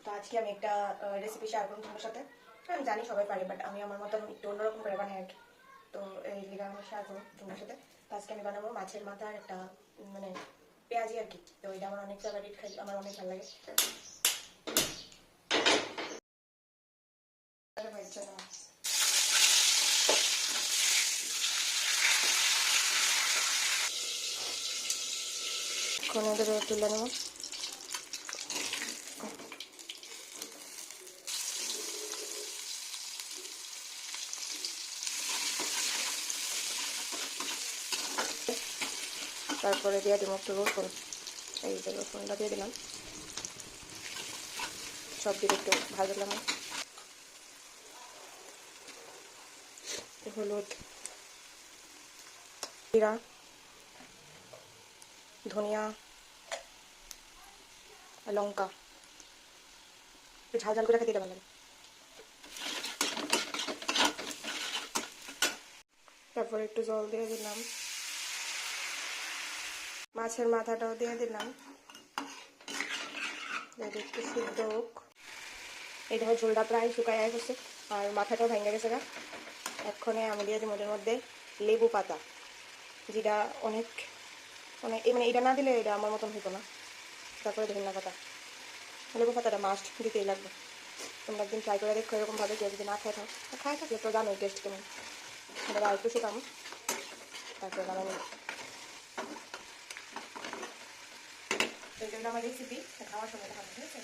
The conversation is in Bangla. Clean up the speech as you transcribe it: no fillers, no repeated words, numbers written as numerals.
তো আজকে আমি একটা রেসিপি শেয়ার করব তোমার সাথে। আমি জানি সবাই পারে, বাট আমি আমার মতন একটু অন্যরকম করে বানাই আর কি। তো এই লিগা আমি শেয়ার করবো তোমার সাথে। তো আজকে আমি বানাবো মাছের মাথার একটা মানে পেঁয়াজি আর কি। তো এটা আমার অনেক ফেভারিট, খাই আমার অনেক ভালো লাগে। এখন এদের তুলে নেব। তারপরে দিয়ে দিব একটু রসুন। এই যে রসুনটা দিয়ে দিলাম, সব দিয়ে একটু ভাজলাম। হলুদ, জিরা, ধনিয়া, লঙ্কা, একটু ঝাল ঝাল করে খেতে ভালো লাগে। তারপরে একটু জল দিয়ে দিলাম, মাছের মাথাটাও দিয়ে দিলাম, যদি একটু সিদ্ধ হোক। এই দেখো ঝোলটা প্রায় শুকায় গেছে আর মাথাটাও ভেঙে গেছে গা। এক্ষণে আমি দিয়ে দিই ওদের মধ্যে লেবু পাতা, যেটা অনেক মানে মানে এটা না দিলে এটা আমার মতন হতো না। তারপরে ধনিয়া পাতা, লেবু পাতাটা মাস্ট দিতেই লাগবে। তোমরা একদিন ট্রাই করে দেখো এরকমভাবে, কেউ যদি না খায় থাকো, খায় থাকলে তো জানোই টেস্ট কেমন। এবার আর একটু শুকাম, তারপরে নামাই নিই। তো এটা আমার রেসিপি, খাওয়ার সময় দেখাবো, ঠিক আছে?